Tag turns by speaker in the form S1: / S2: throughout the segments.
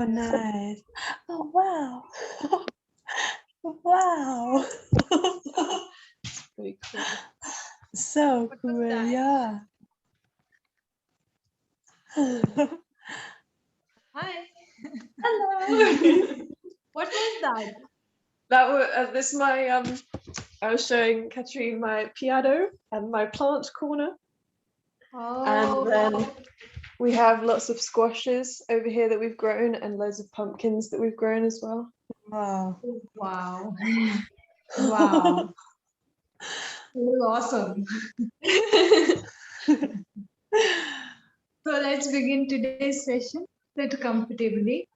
S1: nice. Oh, wow. Wow.
S2: Very cool.
S1: So cool, yeah.
S3: Hi.
S1: Hello.
S3: What was that?
S2: That was this is my I was showing Katrine my piano and my plant corner, and then we have lots of squashes over here that we've grown and loads of pumpkins that we've grown as well.
S1: Wow.
S3: Wow. Wow. It was awesome. So let's begin today's session. Sit comfortably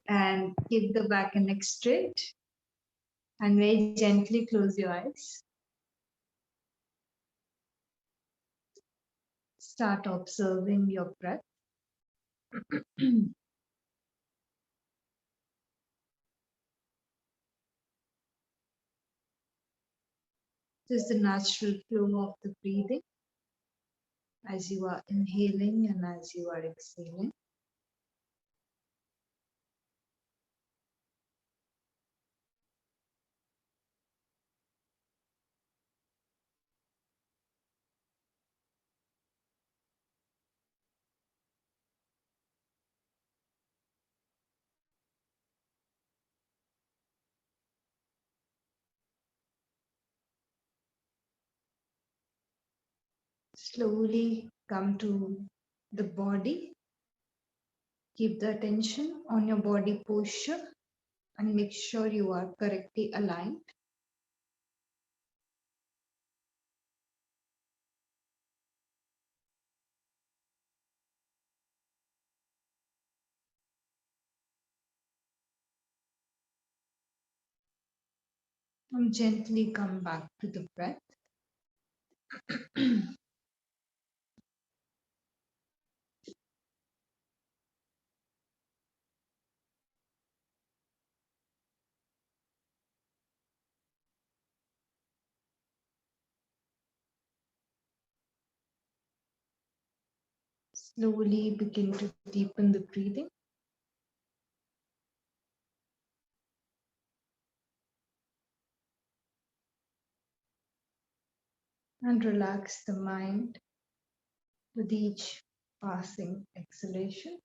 S3: and keep the back and neck straight, and very gently close your eyes. Start observing your breath. Just the natural flow of the breathing as you are inhaling and as you are exhaling. Slowly come to the body. Keep the attention on your body posture and make sure you are correctly aligned. And gently come back to the breath. Slowly begin to deepen the breathing. And relax the mind with each passing exhalation.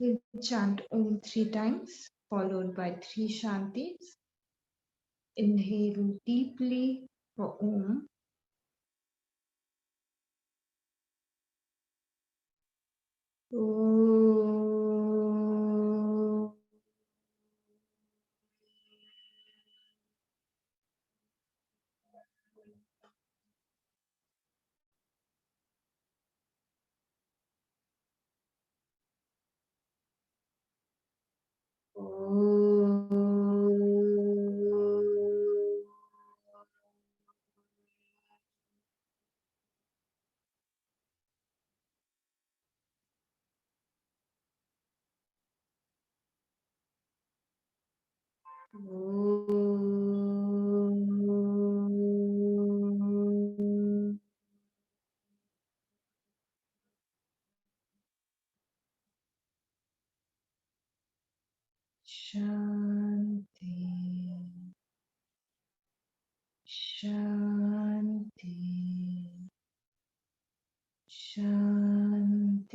S3: We'll chant Om 3 times, followed by 3 Shantis. Inhale deeply for Om. Om. Shanti, Shanti, Shanti.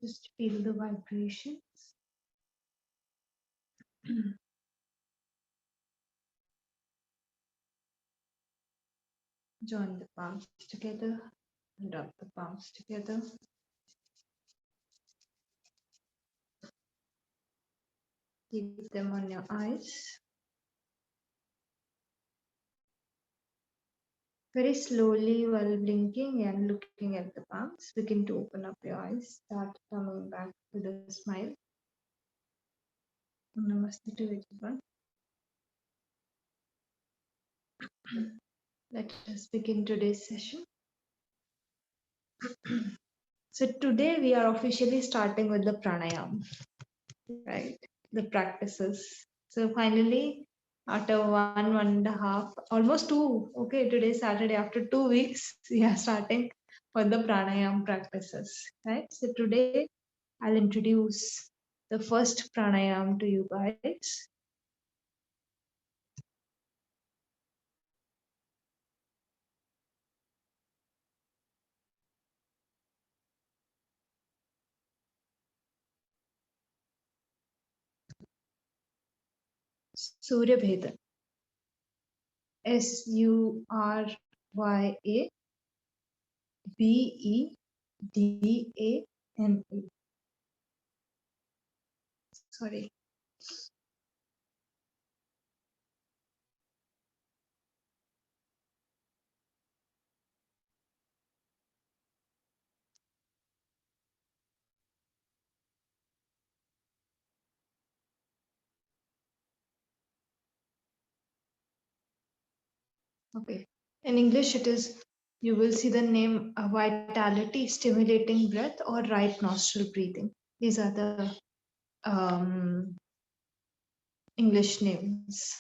S3: Just feel the vibrations. Join the palms together Rub the palms together. Keep them on your eyes. Very slowly, while blinking and looking at the palms, begin to open up your eyes. Start coming back with a smile. Namaste to everyone. Let us begin today's session. So today we are officially starting with the pranayam, right? The practices. So finally, after 1.5, almost 2, okay, today is Saturday, after 2 weeks, we are starting with the pranayam practices, right? So today I'll introduce the first pranayam to you guys. Surabhedan. Suryavedana. Sorry. Okay. In English, it is, you will see the name vitality, stimulating breath, or right nostril breathing. These are the English names.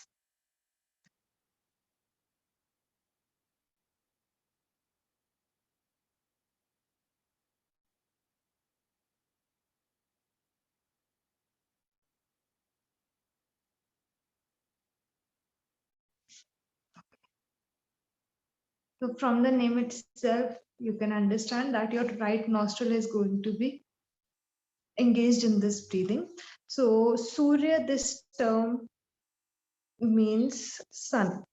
S3: So from the name itself, you can understand that your right nostril is going to be engaged in this breathing. So Surya, this term means sun.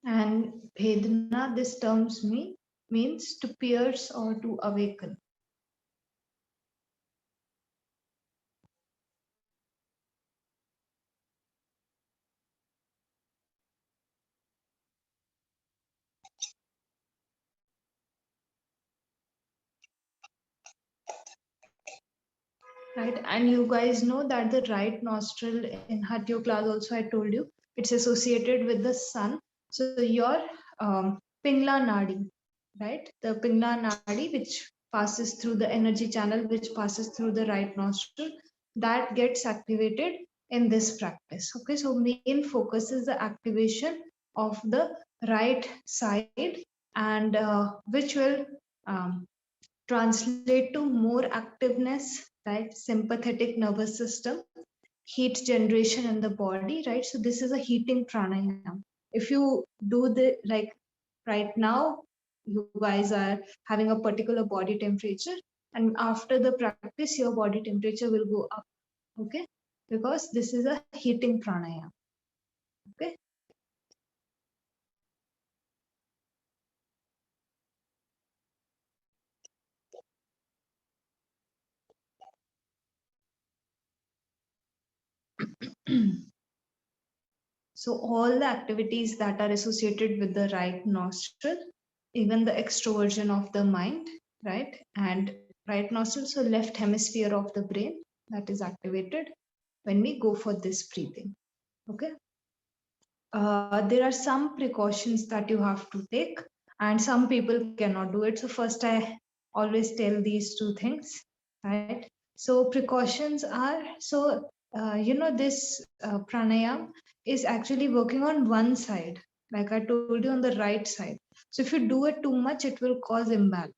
S3: And Vedana, this terms means to pierce or to awaken. Right, and you guys know that the right nostril in Hatyo class also I told you it's associated with the sun. So your Pingla Nadi, right? The Pingla Nadi which passes through the energy channel, which passes through the right nostril, that gets activated in this practice. Okay, so main focus is the activation of the right side, and which will translate to more activeness, right? Sympathetic nervous system, heat generation in the body, right? So this is a heating pranayam. If you do the, like right now, you guys are having a particular body temperature, and after the practice, your body temperature will go up, okay? Because this is a heating pranayam, okay? So all the activities that are associated with the right nostril, even the extroversion of the mind, right? And right nostril, so left hemisphere of the brain, that is activated when we go for this breathing, okay? There are some precautions that you have to take, and some people cannot do it. So first I always tell these two things, right? So precautions are, so this pranayam is actually working on one side, like I told you, on the right side. So if you do it too much, it will cause imbalance.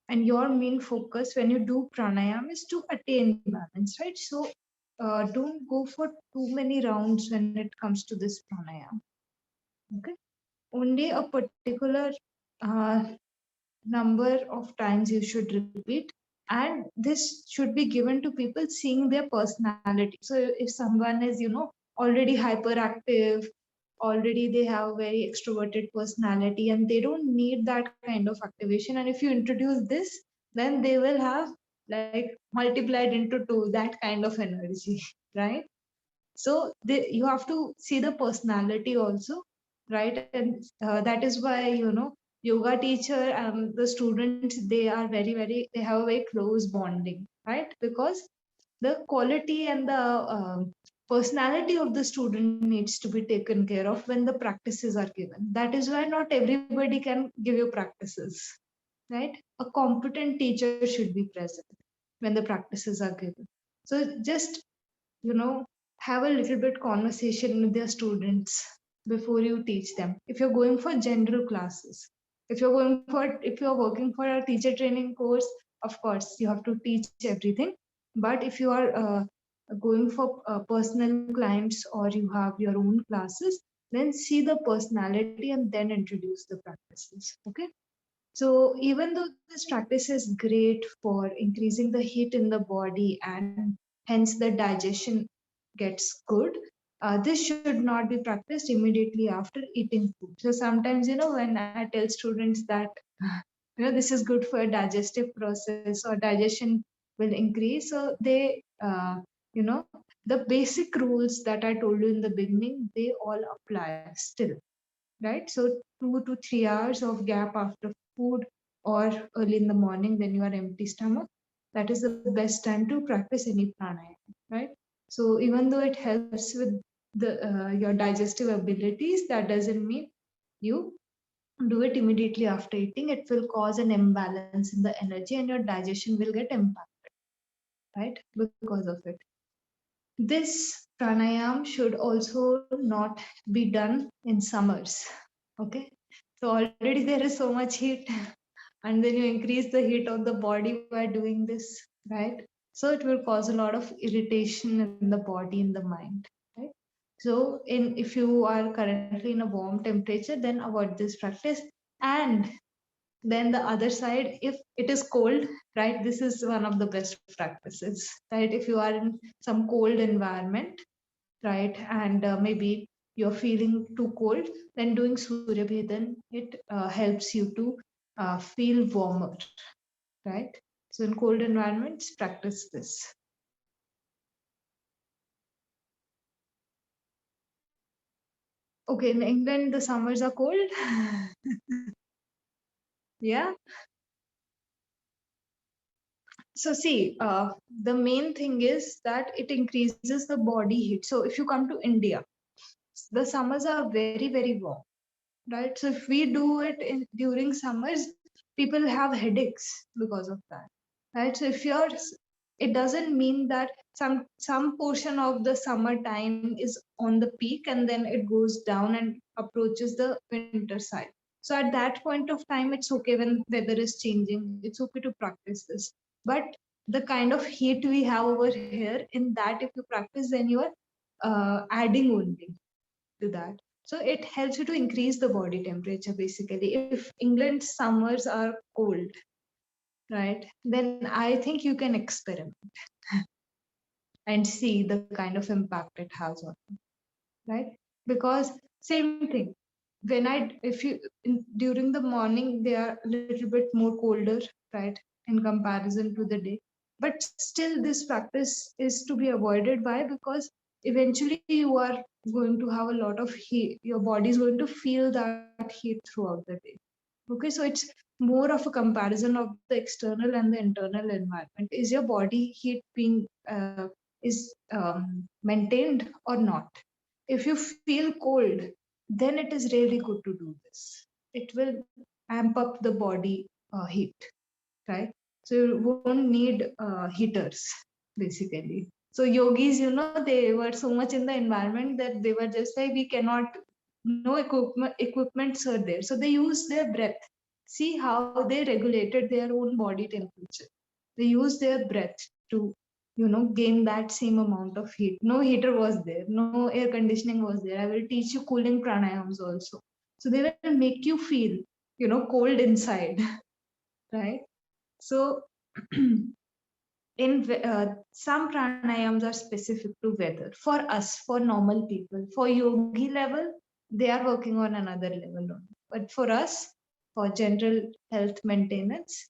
S3: and your main focus when you do pranayam is to attain balance, right? So don't go for too many rounds when it comes to this pranayam. Okay, only a particular uh, number of times you should repeat, and this should be given to people seeing their personality. So if someone is, already hyperactive, already they have very extroverted personality and they don't need that kind of activation, and if you introduce this, then they will have like multiplied into two that kind of energy, right? So you have to see the personality also, right? And that is why, yoga teacher and the students, they are they have a very close bonding, right? Because the quality and the personality of the student needs to be taken care of when the practices are given. That is why not everybody can give you practices, right? A competent teacher should be present when the practices are given. So just, have a little bit conversation with their students before you teach them. If you're going for general classes, if you're working for a teacher training course, of course you have to teach everything. But if you are going for personal clients or you have your own classes, then see the personality and then introduce the practices. Okay. So even though this practice is great for increasing the heat in the body and hence the digestion gets good, this should not be practiced immediately after eating food. So sometimes, when I tell students that, this is good for a digestive process or digestion will increase, so they, the basic rules that I told you in the beginning, they all apply still, right? So 2 to 3 hours of gap after food or early in the morning when you are empty stomach, that is the best time to practice any pranayama, right? So even though it helps with the your digestive abilities, that doesn't mean you do it immediately after eating. It will cause an imbalance in the energy and your digestion will get impacted, right? Because of it. This pranayam should also not be done in summers. Okay. So already there is so much heat, and then you increase the heat of the body by doing this, right? So it will cause a lot of irritation in the body and the mind, right? So if you are currently in a warm temperature, then avoid this practice. And then the other side, if it is cold, right, this is one of the best practices, right? If you are in some cold environment, right, and maybe you're feeling too cold, then doing suryabhedhana, it helps you to feel warmer, right? So in cold environments, practice this. Okay, in England the summers are cold. Yeah. So see, the main thing is that it increases the body heat. So if you come to India, the summers are very, very warm, right? So if we do it during summers, people have headaches because of that, right? So if you're, it doesn't mean that some portion of the summer time is on the peak and then it goes down and approaches the winter side. So at that point of time, it's okay when weather is changing. It's okay to practice this. But the kind of heat we have over here, in that if you practice, then you are adding only to that. So it helps you to increase the body temperature basically. If England's summers are cold, right, then I think you can experiment and see the kind of impact it has on you, right? Because same thing, when if you during the morning they are a little bit more colder, right, in comparison to the day, but still this practice is to be avoided. Why? Because eventually you are going to have a lot of heat, your body is going to feel that heat throughout the day. Okay, so it's more of a comparison of the external and the internal environment. Is your body heat being is maintained or not? If you feel cold, then it is really good to do this. It will amp up the body heat, right? So you won't need heaters basically. So yogis, they were so much in the environment that they were just like, we cannot, no equipments are there. So they use their breath. see how they regulated their own body temperature. They used their breath to, gain that same amount of heat. No heater was there, no air conditioning was there. I will teach you cooling pranayams also. So they will make you feel, cold inside, right? So some pranayams are specific to weather. For us, for normal people, for yogi level, they are working on another level only. But for us, for general health maintenance,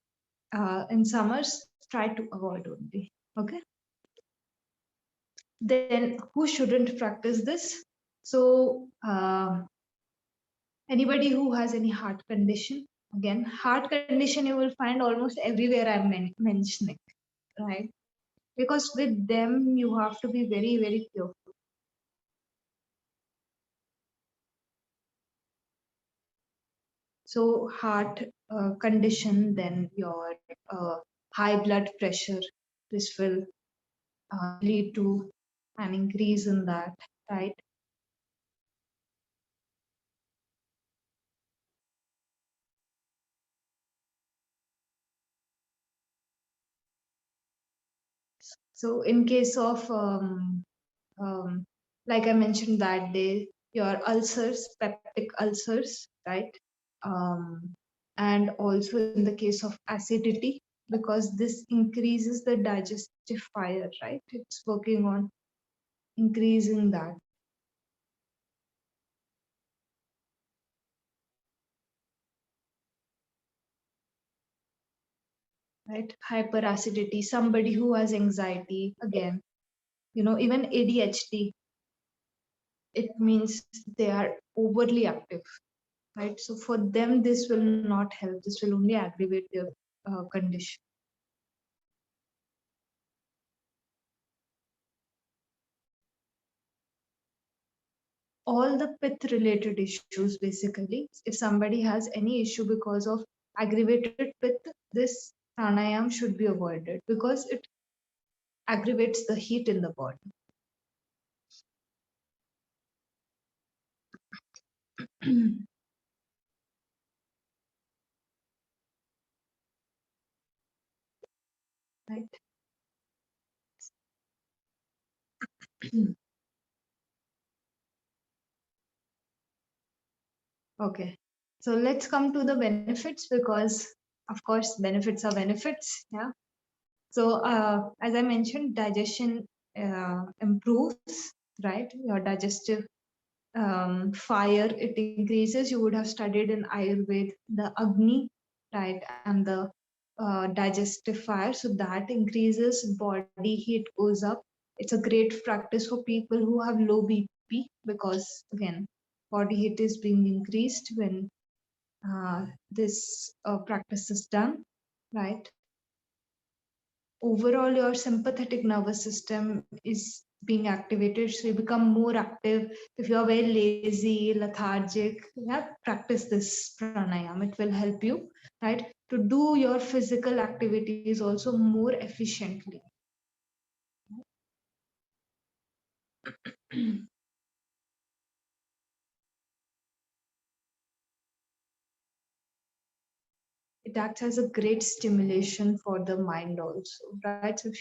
S3: in summers, try to avoid only. Okay. Then who shouldn't practice this? So anybody who has any heart condition, again, heart condition you will find almost everywhere I'm mentioning, right? Because with them you have to be very, very careful. So heart condition, then your high blood pressure, this will lead to an increase in that, right? So in case of like I mentioned that day, your ulcers, peptic ulcers, right? And also in the case of acidity, because this increases the digestive fire, right? It's working on increasing that. Right? Hyperacidity, somebody who has anxiety, again, even ADHD, it means they are overly active, right? So for them, this will not help. This will only aggravate their condition. All the pith related issues, basically, if somebody has any issue because of aggravated pith, this pranayam should be avoided because it aggravates the heat in the body. Right. Okay, so let's come to the benefits, because of course benefits are benefits. Yeah. So as I mentioned, digestion improves, right? Your digestive fire, it increases. You would have studied in Ayurveda the Agni, right, and the digestive fire. So that increases, body heat goes up. It's a great practice for people who have low BP, because again, body heat is being increased when this practice is done, right? Overall, your sympathetic nervous system is being activated, so you become more active. If you are very lazy, lethargic, yeah, practice this pranayam. It will help you, right, to do your physical activities also more efficiently. It acts as a great stimulation for the mind also, right? So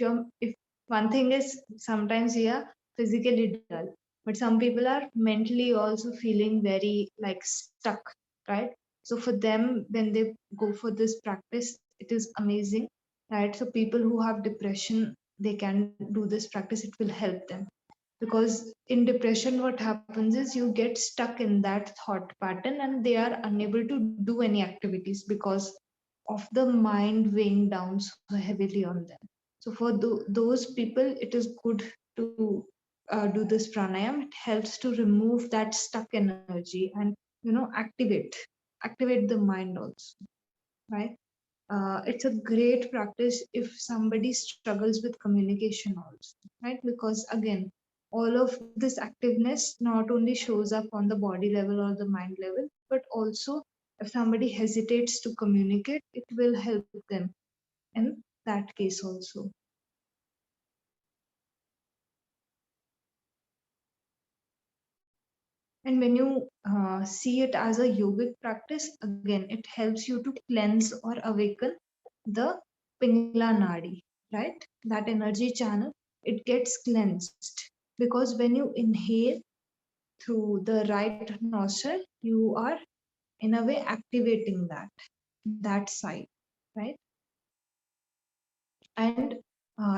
S3: if one thing is, sometimes we are physically dull, but some people are mentally also feeling very like stuck, right? So for them, when they go for this practice, it is amazing, right? So people who have depression, they can do this practice. It will help them, because in depression what happens is you get stuck in that thought pattern and they are unable to do any activities because of the mind weighing down so heavily on them. So for those people, it is good to do this pranayam. It helps to remove that stuck energy and activate the mind also, right? It's a great practice if somebody struggles with communication also, right? Because again, all of this activeness not only shows up on the body level or the mind level, but also if somebody hesitates to communicate, it will help them in that case also. And when you see it as a yogic practice, again, it helps you to cleanse or awaken the Pingla Nadi, right? That energy channel, it gets cleansed because when you inhale through the right nostril, you are in a way activating that side, right? And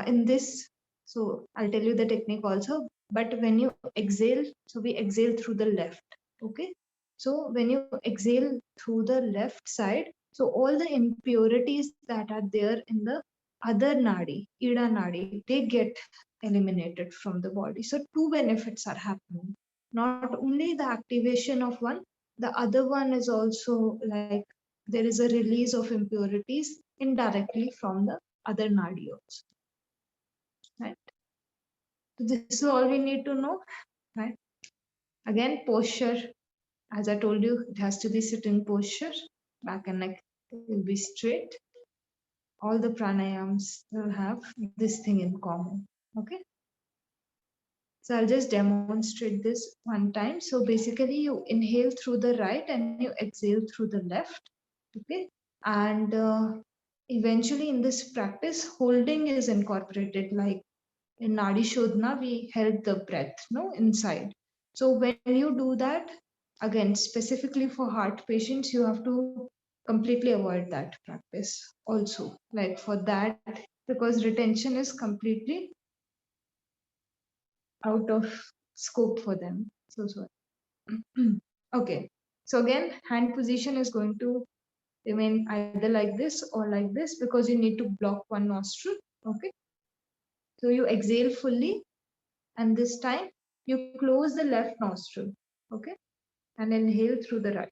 S3: in this, so I'll tell you the technique also, but when you exhale, so we exhale through the left, okay? So when you exhale through the left side, so all the impurities that are there in the other nadi, ida nadi, they get eliminated from the body. So two benefits are happening. Not only the activation of one, the other one is also like there is a release of impurities indirectly from the other nadi also, right? So this is all we need to know, right? Again, posture, as I told you, it has to be sitting posture, back and neck will be straight. All the pranayams will have this thing in common, okay? So I'll just demonstrate this one time. So basically you inhale through the right and you exhale through the left, okay? And eventually in this practice, holding is incorporated, like in Nadi Shodhana, we held the breath, no, inside. So when you do that, again, specifically for heart patients, you have to completely avoid that practice also. Like for that, because retention is completely out of scope for them. So sorry. Okay. So again, hand position is going to remain either like this or like this because you need to block one nostril. Okay. So you exhale fully, and this time you close the left nostril, okay, and inhale through the right.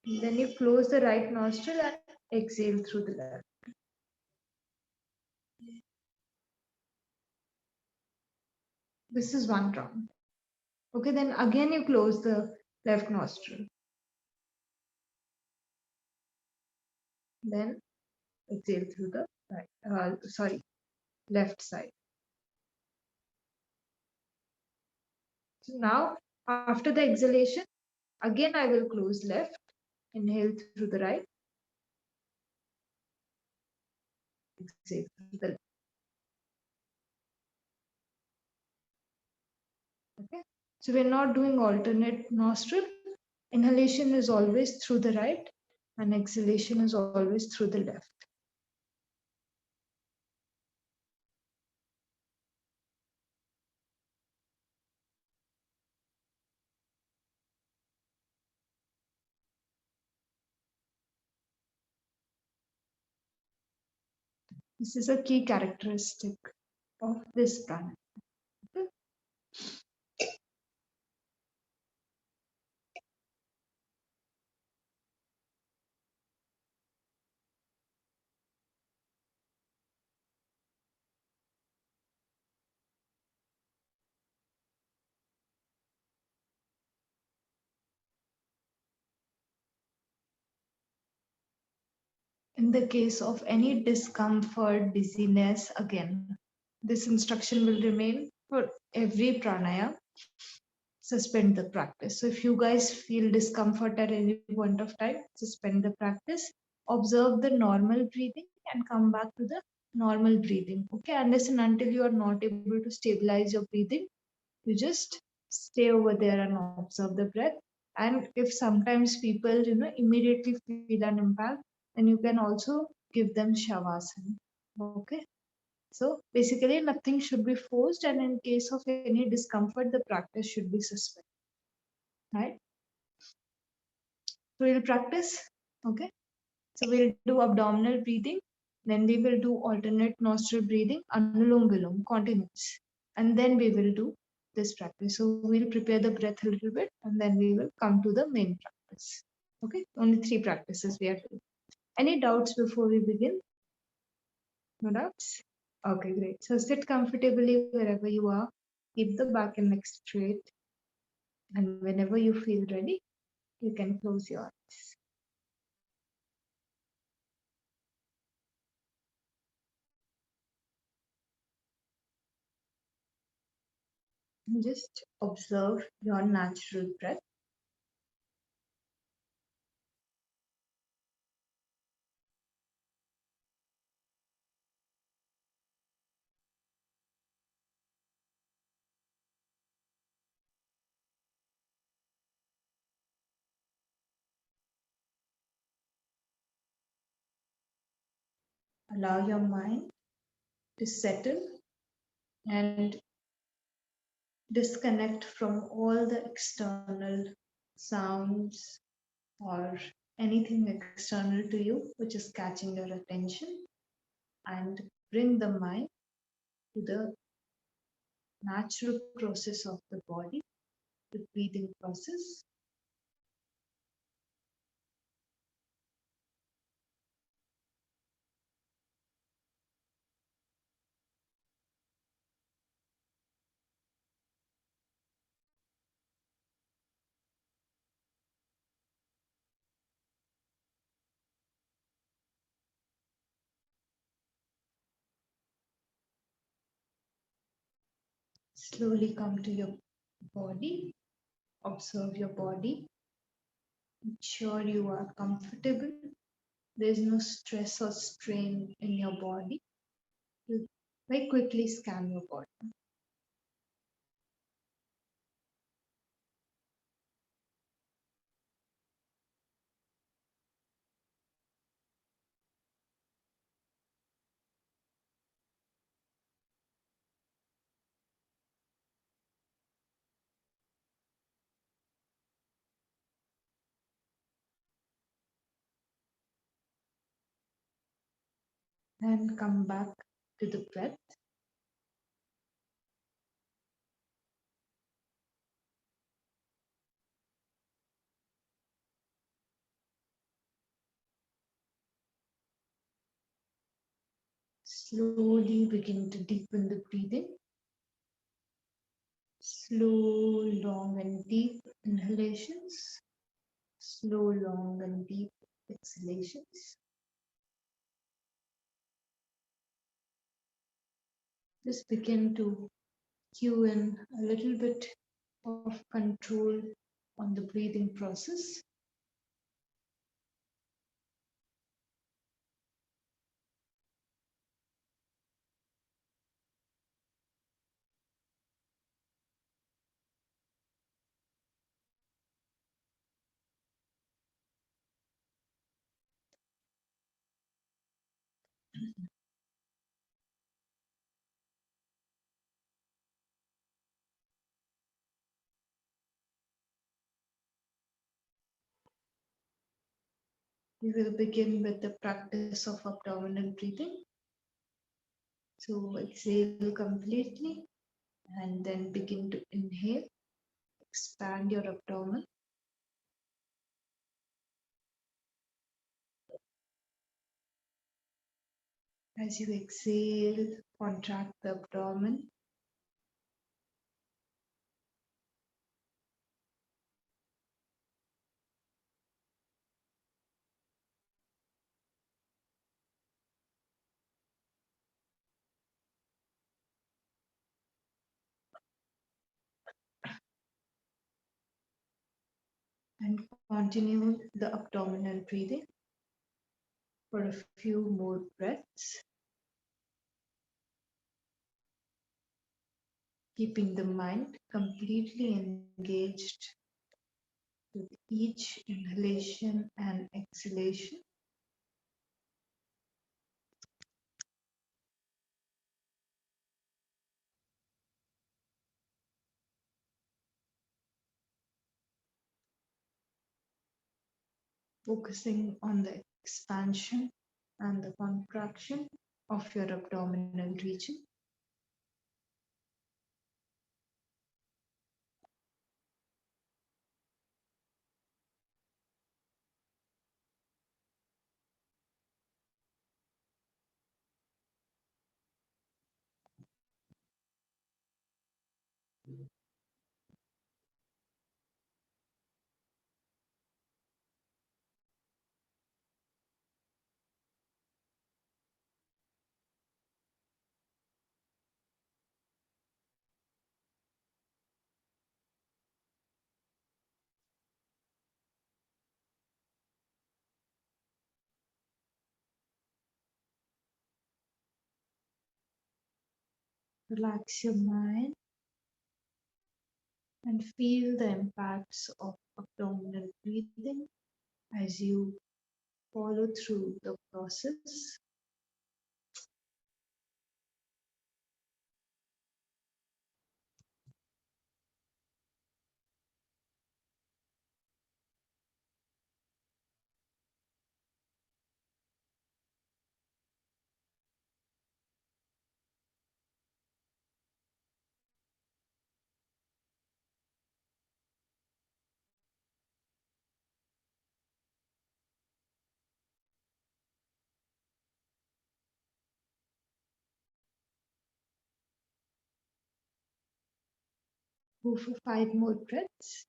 S3: Then you close the right nostril and exhale through the left. This is one round. Okay, then again you close the left nostril. Then exhale through the right, left side. So now after the exhalation, again I will close left, inhale through the right, exhale through the left. Okay, so we're not doing alternate nostril. Inhalation is always through the right and exhalation is always through the left. This is a key characteristic of this pranayama. Okay? In the case of any discomfort, dizziness, again, this instruction will remain for every pranayama. Suspend the practice. So if you guys feel discomfort at any point of time, suspend the practice, observe the normal breathing and come back to the normal breathing. Okay, unless and until you are not able to stabilize your breathing, you just stay over there and observe the breath. And if sometimes people, immediately feel an impact, then you can also give them shavasana. Okay. So basically nothing should be forced, and in case of any discomfort, the practice should be suspended. Right? So we'll practice. Okay. So we'll do abdominal breathing, then we will do alternate nostril breathing, anulom vilom, continuous. And then we will do this practice. So we'll prepare the breath a little bit and then we will come to the main practice. Okay, only 3 practices we are doing. Any doubts before we begin? No doubts? Okay, great. So sit comfortably wherever you are. Keep the back and neck straight. And whenever you feel ready, you can close your eyes. Just observe your natural breath. Allow your mind to settle and disconnect from all the external sounds or anything external to you which is catching your attention, and bring the mind to the natural process of the body, the breathing process. Slowly come to your body, observe your body, ensure you are comfortable. There is no stress or strain in your body. You very quickly scan your body. And come back to the breath. Slowly begin to deepen the breathing. Slow, long and deep inhalations. Slow, long and deep exhalations. Just begin to cue in a little bit of control on the breathing process. We will begin with the practice of abdominal breathing. So exhale completely and then begin to inhale. Expand your abdomen. As you exhale, contract the abdomen. And continue the abdominal breathing for a few more breaths, keeping the mind completely engaged with each inhalation and exhalation. Focusing on the expansion and the contraction of your abdominal region. Relax your mind and feel the impacts of abdominal breathing as you follow through the process. Go for 5 more breaths.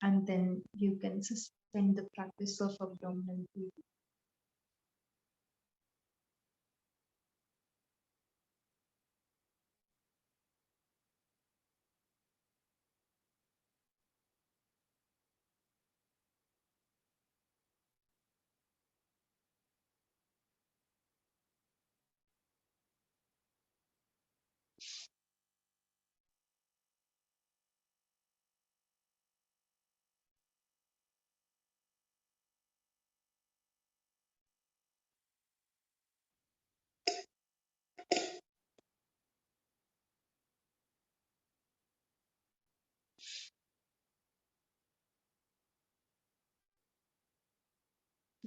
S3: And then you can suspend the practice of abdominal breathing.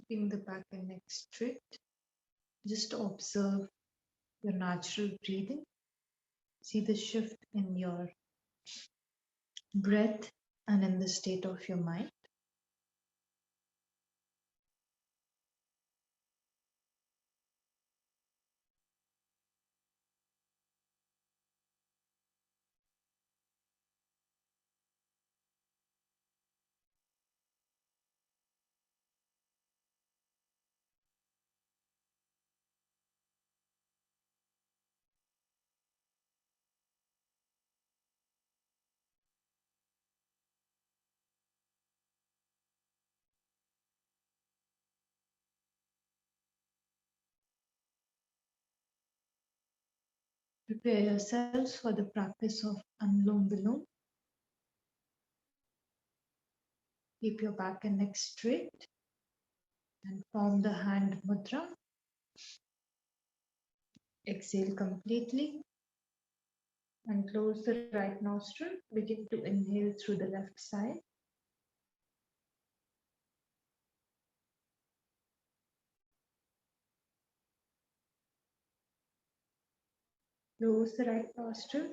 S3: Keeping the back and neck straight. Just observe your natural breathing. See the shift in your breath and in the state of your mind. Prepare yourselves for the practice of Anulom Vilom. Keep your back and neck straight and form the hand mudra. Exhale completely and close the right nostril. Begin to inhale through the left side. Close the right nostril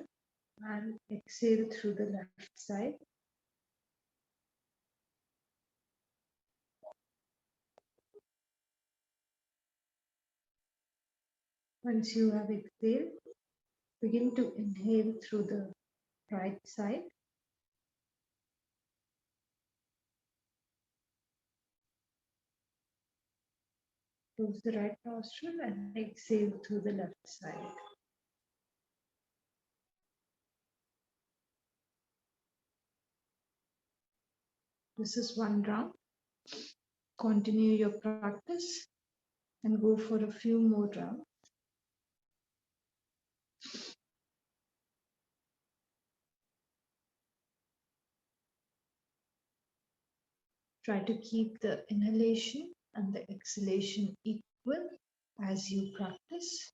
S3: and exhale through the left side. Once you have exhaled, begin to inhale through the right side. Close the right nostril and exhale through the left side. This is one round. Continue your practice and go for a few more rounds. Try to keep the inhalation and the exhalation equal as you practice.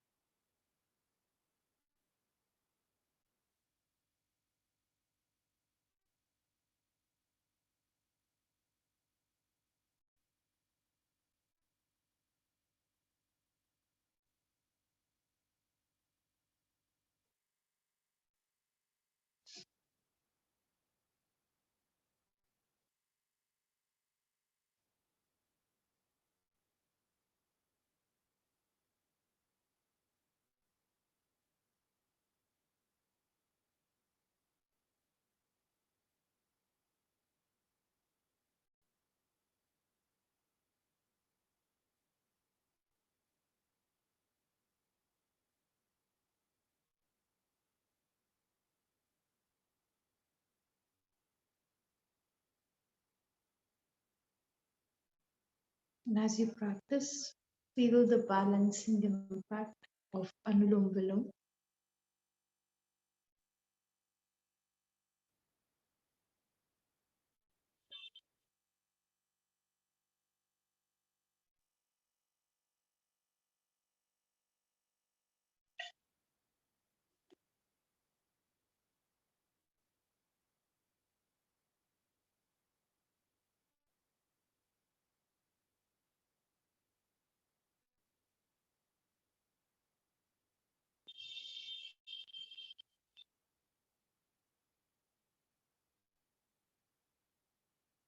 S3: And as you practice, Feel the balancing impact of Anulom Vilom.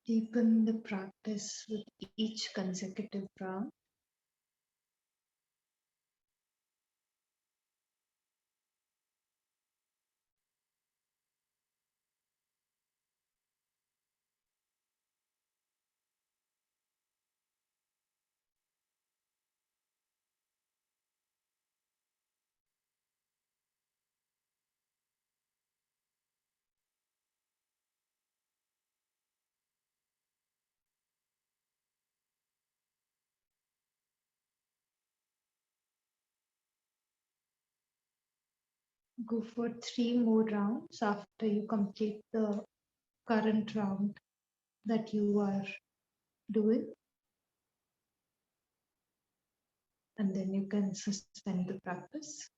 S3: Deepen the practice with each consecutive round. Go for 3 more rounds after you complete the current round that you are doing, and then you can suspend the practice.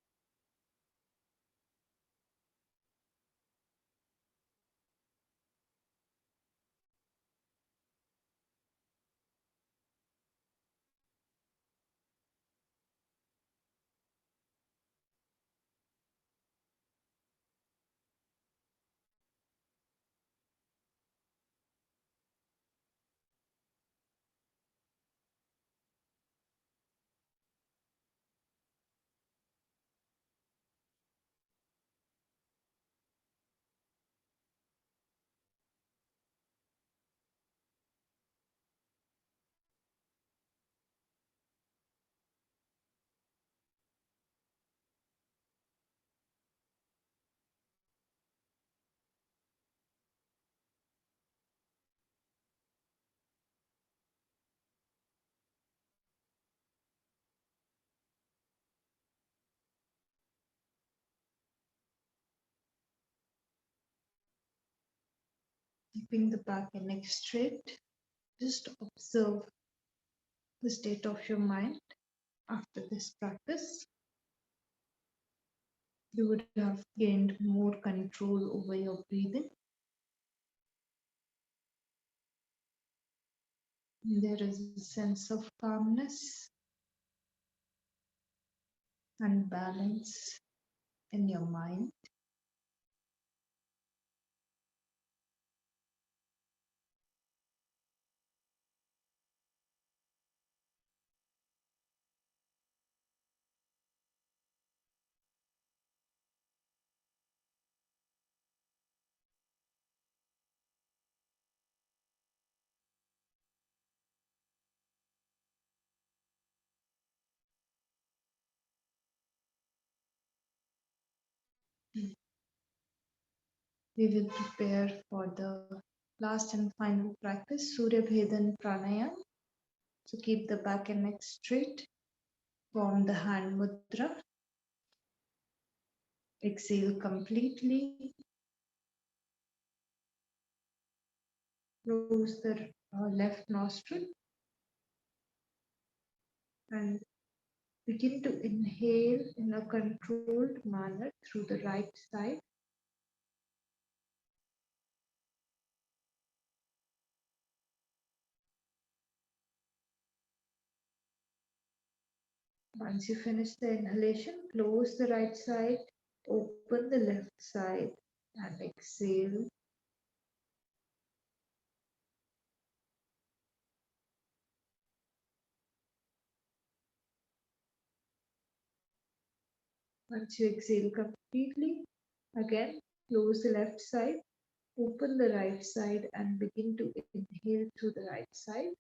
S3: Keeping the back and neck straight, just observe the state of your mind after this practice. You would have gained more control over your breathing. There is a sense of calmness and balance in your mind. We will prepare for the last and final practice, Surabhedan Pranayam. So keep the back and neck straight. Form the hand mudra. Exhale completely. Close the left nostril and begin to inhale in a controlled manner through the right side. Once you finish the inhalation, close the right side, open the left side, and exhale. Once you exhale completely, again close the left side, open the right side, and begin to inhale through the right side.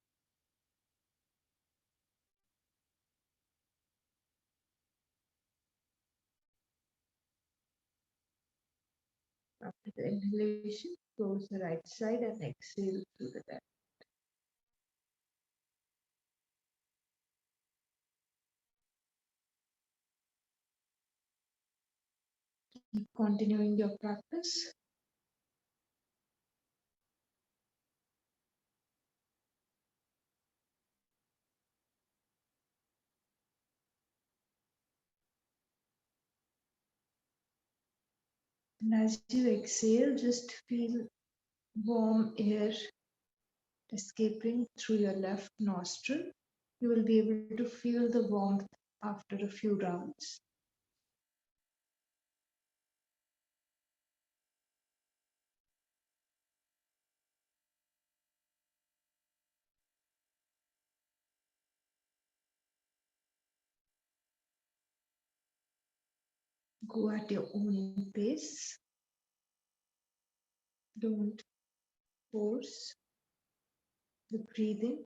S3: After the inhalation, close the right side and exhale through the left. Keep continuing your practice. And as you exhale, just feel warm air escaping through your left nostril. You will be able to feel the warmth after a few rounds. Go at your own pace. Don't force the breathing.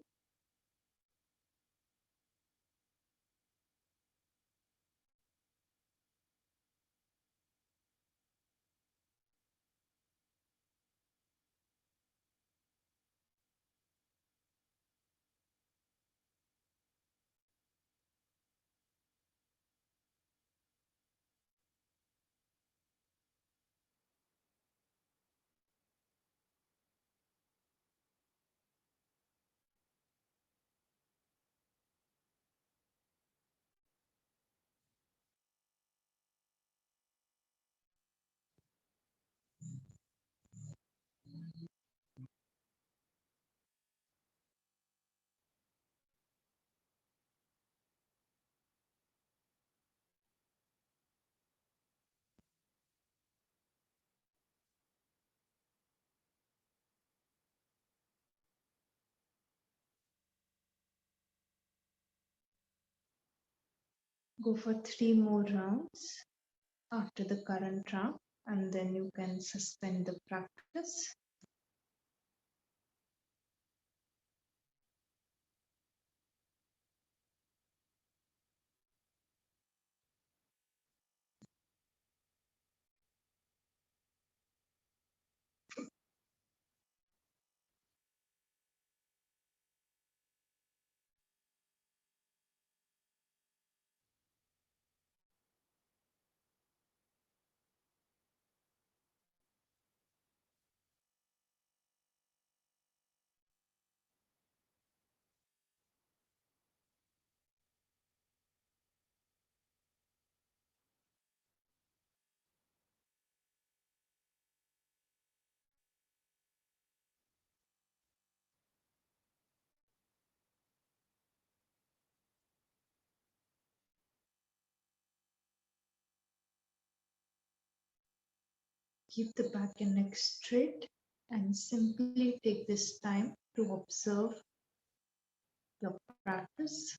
S3: Go for 3 more rounds after the current round, and then you can suspend the practice. Keep the back and neck straight and simply take this time to observe your practice.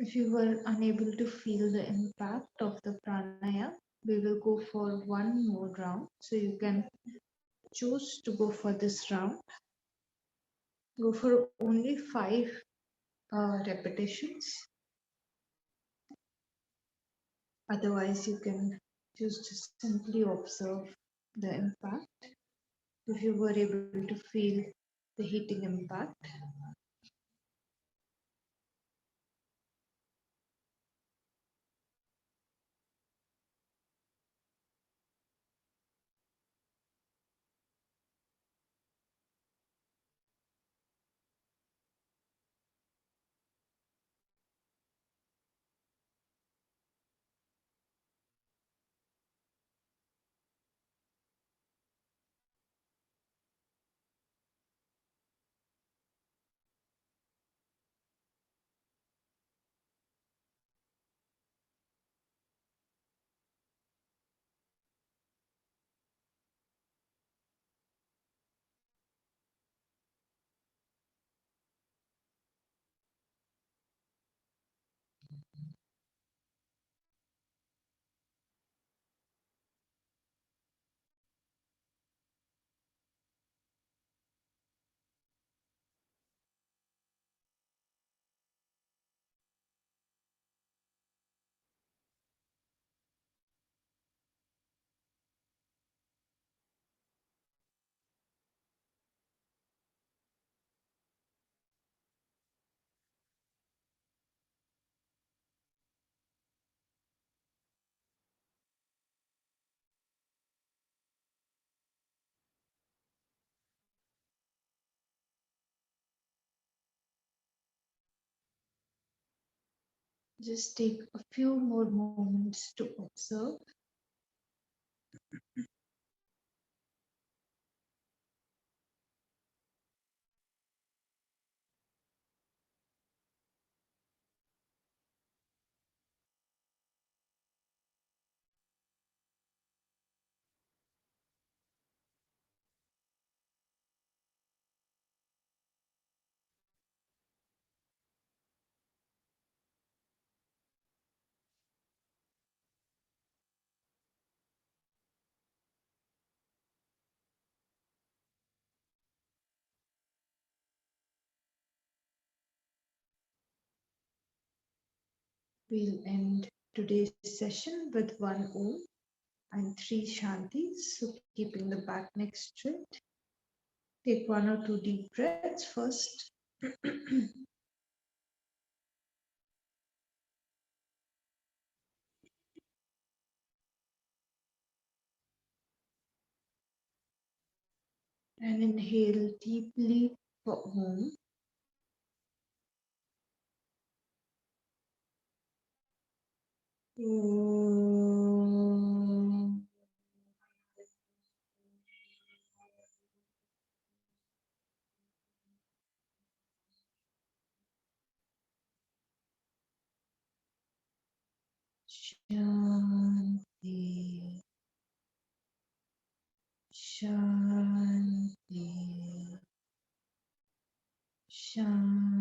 S3: If you were unable to feel the impact of the pranayam, we will go for 1 more round. So you can choose to go for this round. Go for only 5 repetitions. Otherwise, you can choose to simply observe the impact. If you were able to feel the heating impact. Just take a few more moments to observe. We'll end today's session with one Om and three Shantis. So keeping the back neck straight. Take one or two deep breaths first. And inhale deeply for Om. Shanti. Shanti. Shanti.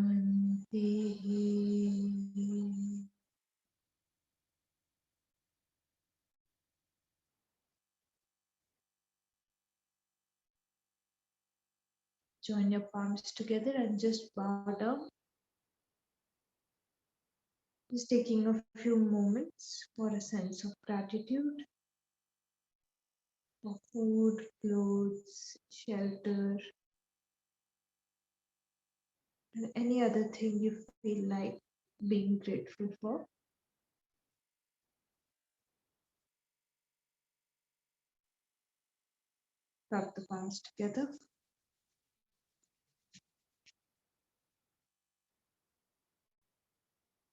S3: Join your palms together and just bow down. Just taking a few moments for a sense of gratitude for food, clothes, shelter, and any other thing you feel like being grateful for. Rub the palms together.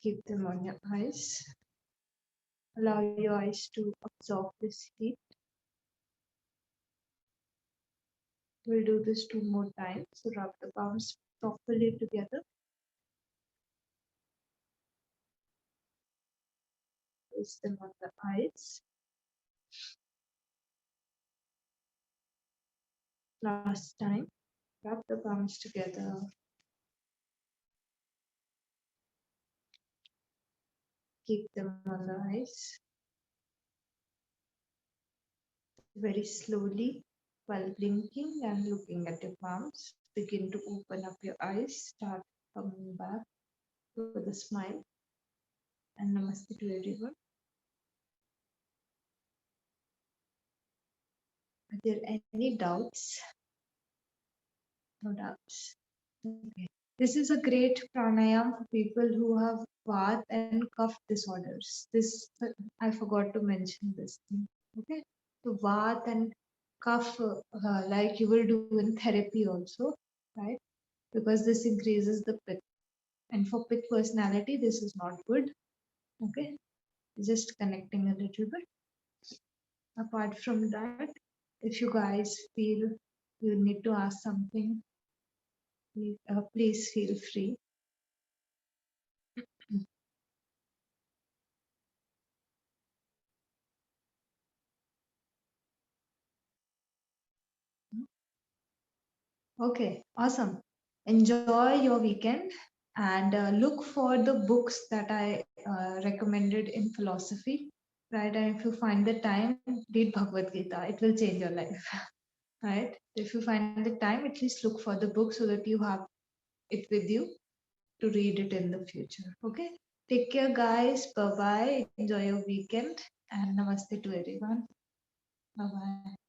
S3: Keep them on your eyes. Allow your eyes to absorb this heat. We'll do this 2 more times. So rub the palms properly together. Place them on the eyes. Last time. Rub the palms together. Keep them on the eyes. Very slowly, while blinking and looking at your palms, begin to open up your eyes. Start coming back with a smile. And namaste to everyone. Are there any doubts? No doubts. Okay. This is a great pranayam for people who have Vata and cough disorders. This I forgot to mention this thing. Okay. So Vata and cough, like you will do in therapy also, right? Because this increases the pitta. And for pitta personality, this is not good. Okay. Just connecting a little bit. Apart from that, if you guys feel you need to ask something, please feel free. Okay, awesome. Enjoy your weekend and look for the books that I recommended in philosophy, right? And if you find the time, read Bhagavad Gita. It will change your life, right? If you find the time, at least look for the book so that you have it with you to read it in the future. Okay. Take care, guys. Bye bye. Enjoy your weekend and namaste to everyone. Bye bye.